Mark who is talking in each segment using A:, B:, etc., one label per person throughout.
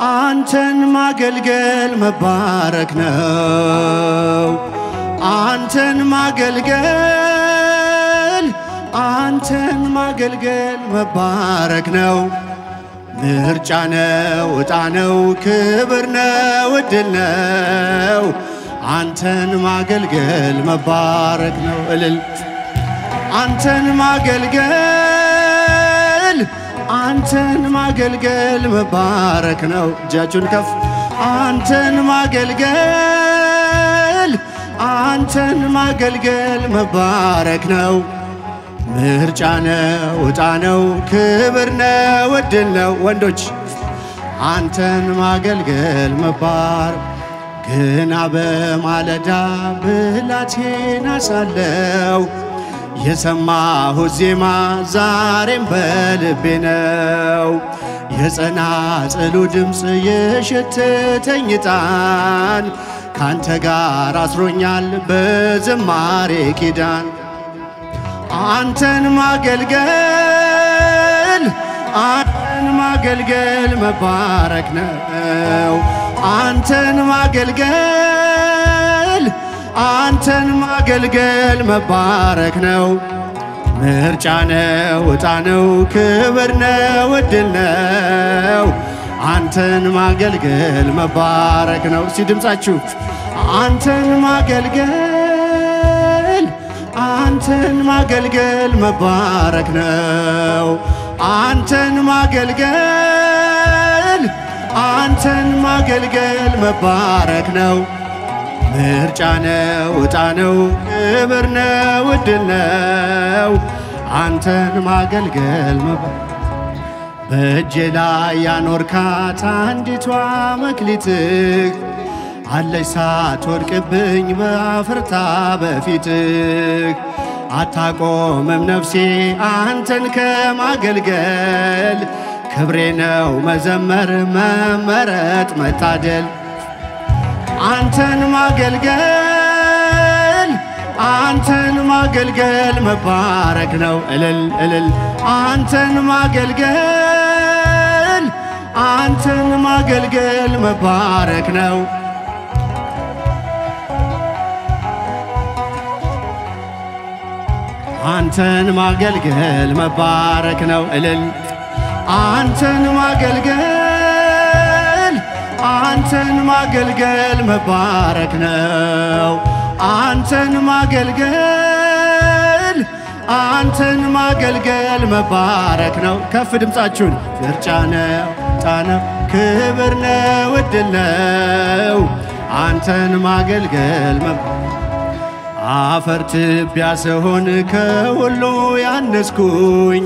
A: አንተን ማገልገል መባረክ ነው። አንተን ማገልገል መባረክ ነው። ምርጫ ነው፣ ዕጣ ነው፣ ክብር ነው፣ ዕድል ነው። አንተን ማገልገል መባረክ ነው። እልል አንተን ማገልገል መባረክ ነው። እጃችሁን ከፍ አንተን ማገልገል መባረክ ነው። ምርጫ ነው፣ ዕጣ ነው፣ ክብር ነው፣ ዕድል ነው። ወንዶች አንተን ማገልገል መባረክ ግና በማለዳ ብላቴና ሳለሁ የሰማሁት ዜማ ዛሬም በልቤ ነው። የጸናጽሉ ድምፅ የሸተተኝ ዕጣን ካንተ ጋር አስሮኛል በዝማሬ ኪዳን። አንተን ማገልገል መባረክ ነው። አንተን ማገልገል መባረክ ነው። ምርጫ ነው፣ ዕጣ ነው፣ ክብር ነው፣ ዕድል ነው። አንተን ማገልገል መባረክ ነው። እስቲ ድምፃችሁ አንተን ማገልገል መባረክ ነው። አንተን ማገልገል መባረክ ነው። ምርጫ ነው፣ ዕጣ ነው፣ ክብር ነው፣ ዕድል ነው። አንተን ማገልገል በእጄ ላይ ያኖርካት አንዲቷ መክሊትህ አለች ሳትወድቅብኝ በአፍርታ በፊትህ። አታቆምም ነፍሴ አንተን ከማገልገል ክብሬ ነው መዘመር መመረጥ መታደል። አንተን ማገልገል መባረክ ነው። እልል እልል አንተን ማገልገል መባረክ ነው። አንተን ማገልገል መባረክ ነው። እልል አንተን ማገልገል መባረክ ነው። አንተን ማገልገል መባረክ ነው። ከፍ ድምፃችሁን ምርጫ ነው፣ ዕጣ ነው፣ ክብር ነው፣ ዕድል ነው። አንተን ማገልገል አፈር ትቢያ ስሆን ከሁሉ ያነስኩኝ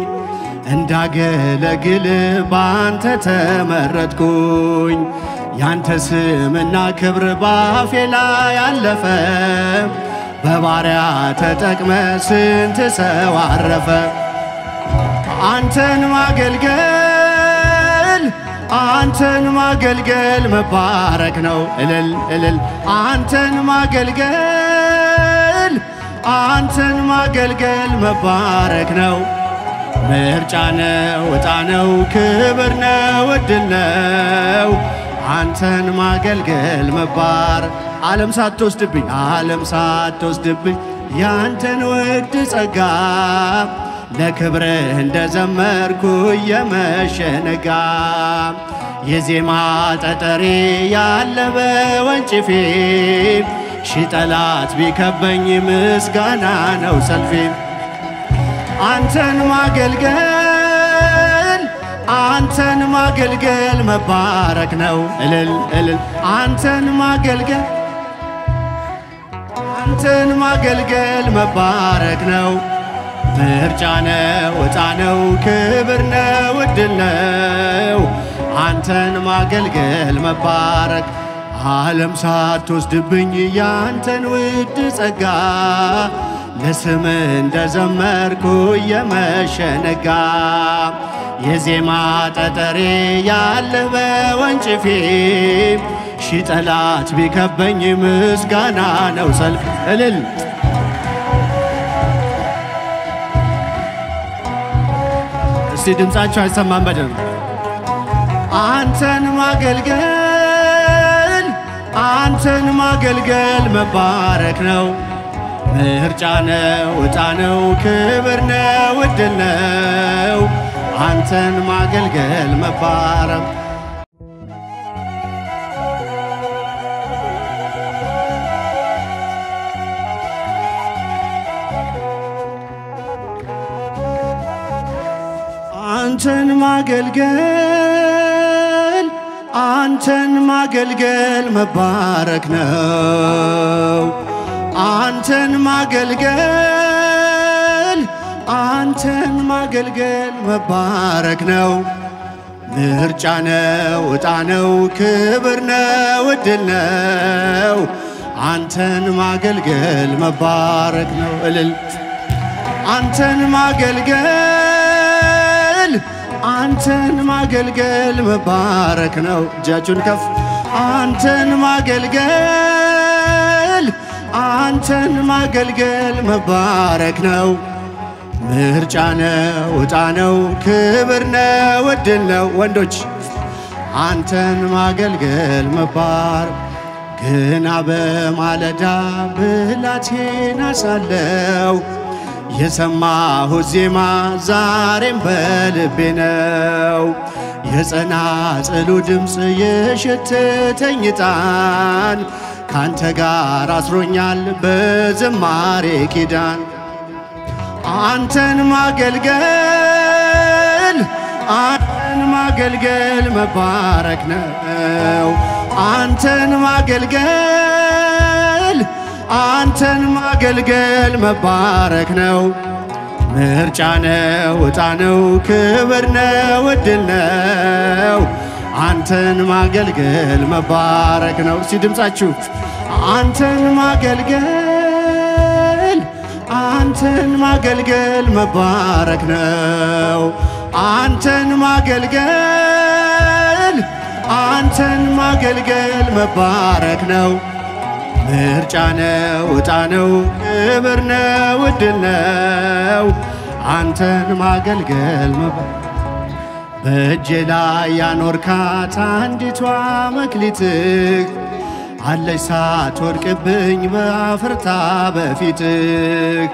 A: እንዳገለግል ባንተ ተመረጥኩኝ። ያንተ ስምና ክብር ባፌ ላይ ያለፈ በባሪያ ተጠቅመ ስንት ሰው አረፈ። አንተን ማገልገል መባረክ ነው። እልል እልል አንተን ማገልገል መባረክ ነው። ምርጫ ነው፣ ዕጣ ነው፣ ክብር ነው፣ ዕድል ነው። አንተን ማገልገል መባረክ ዓለም ሳትወስድብኝ ያንተን ውድ ጸጋ ለክብርህ እንደዘመርኩ የመሸነጋ የዜማ ጠጠሬ ያለ በወንጭፌ ሺህ ጠላት ቢከበኝ ምስጋና ነው ሰልፌ። አንተን ማገልገል መባረክ ነው። እልል እልል አንተን ማገልገል መባረክ ነው። ምርጫ ነው፣ ዕጣ ነው፣ ክብር ነው፣ ዕድል ነው። አንተን ማገልገል መባረክ ዓለም ሳትወስድብኝ ያንተን ውድ ጸጋ ለስም እንደዘመርኩ የመሸነጋ የዜማ ጠጠሬ ያለ በወንጭፌ ሺህ ጠላት ቢከበኝ ምስጋና ነው ሰልፍ። እልል እስቲ ድምጻችሁ አይሰማም በደንብ አንተን ማገልገል መባረክ ነው ምርጫ ነው ዕጣ ነው ክብር ነው ዕድል ነው አንተን ማገልገል መባረክ አንተን ማገልገል መባረክ ነው አንተን ማገልገል መባረክ ነው ምርጫ ነው ዕጣ ነው ክብር ነው ዕድል ነው አንተን ማገልገል መባረክ ነው እልል አንተን ማገልገል መባረክ ነው እጃችሁን ከፍ አንተን ማገልገል መባረክ ነው ምርጫ ነው ዕጣ ነው ክብር ነው ዕድል ነው ወንዶች አንተን ማገልገል መባረክ ገና በማለዳ ብላቴና ሳለሁ የሰማሁት ዜማ ዛሬም በልቤ ነው የጸናጽሉ ድምፅ የሸተተኝ ዕጣን ካንተ ጋር አስሮኛል በዝማሬ ኪዳን አንተን ማገልገል መባረክ ነው አንተን ማገልገል መባረክ ነው ምርጫ ነው ዕጣ ነው ክብር ነው ዕድል ነው አንተን ማገልገል መባረክ ነው ሲድምጻችሁ አንተን ማገልገል መባረክ ነው አንተን ማገልገል መባረክ ነው ምርጫ ነው ዕጣ ነው ክብር ነው ዕድል ነው አንተን ማገልገል በእጄ ላይ ያኖርካት አንዲቷ መክሊትህ አለች ሳትወድቅብኝ በአፍርታ በፊትህ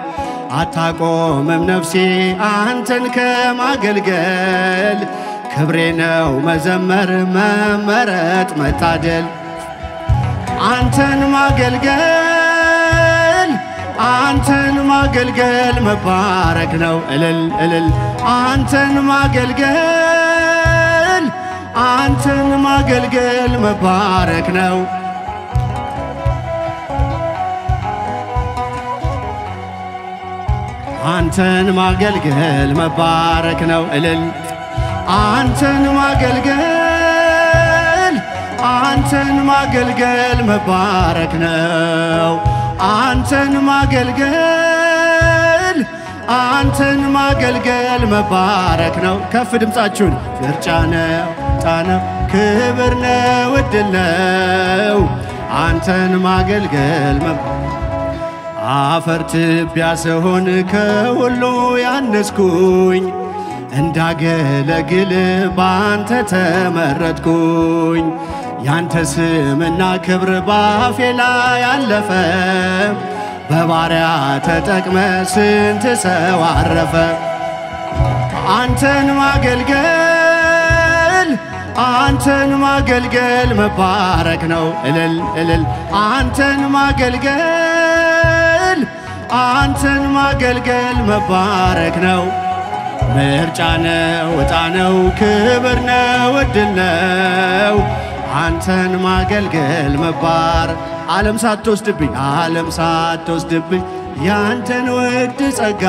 A: አታቆምም ነፍሴ አንተን ከማገልገል ክብሬ ነው መዘመር መመረጥ መታደል አንተን ማገልገል መባረክ ነው እልል እልል አንተን ማገልገል መባረክ ነው አንተን ማገልገል መባረክ ነው እልል አንተን ማገልገል መባረክ ነው አንተን ማገልገል መባረክ ነው ከፍ ድምጻችሁን ምርጫ ነው ዕጣ ነው ክብር ነው ዕድል ነው አንተን ማገልገል አፈር ትቢያ ስሆን ከሁሉ ያነስኩኝ እንዳገለግል ባንተ ተመረጥኩኝ ያንተ ስምና ክብር ባፌ ላይ ያለፈ በባሪያ ተጠቅመ ስንት ሰው አረፈ አንተን ማገልገል መባረክ ነው እልል እልል አንተን ማገልገል መባረክ ነው ምርጫ ነው ዕጣ ነው ክብር ነው ዕድል ነው አንተን ማገልገል መባረክ ዓለም ሳትወስድብኝ ያንተን ውድ ጸጋ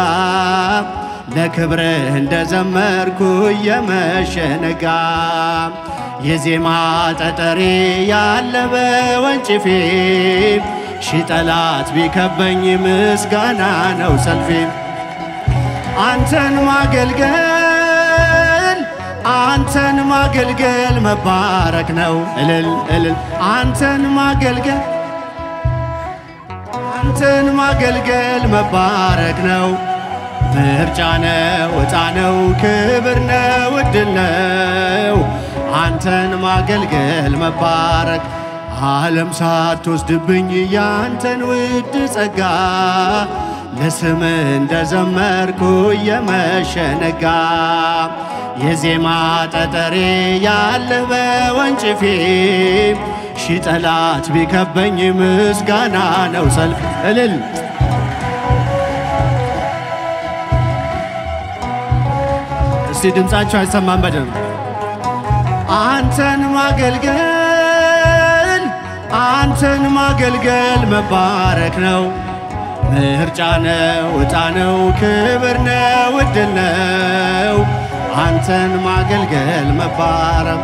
A: ለክብርህ እንደዘመርኩ የመሸነጋ የዜማ ጠጠሬ ያለበ ወንጭፌ ሺ ጠላት ቢከበኝ ምስጋና ነው ሰልፌ አንተን ማገልገል መባረክ ነው እልል እልል አንተን ማገልገል መባረክ ነው ምርጫ ነው ዕጣ ነው ክብር ነው ዕድል ነው አንተን ማገልገል መባረክ ዓለም ሳትወስድብኝ ያንተን ውድ ጸጋ ለስም እንደዘመርኩ የመሸነጋ የዜማ ጠጠሬ ያለ በወንጭፌ ሺ ጠላት ቢከበኝ ምስጋና ነው ሰልፍ እልል እስቲ ድምፃቸው አይሰማም በደንብ አንተን ማገልገል መባረክ ነው ምርጫ ነው ዕጣ ነው ክብር ነው ዕድል ነው አንተን ማገልገል መባረክ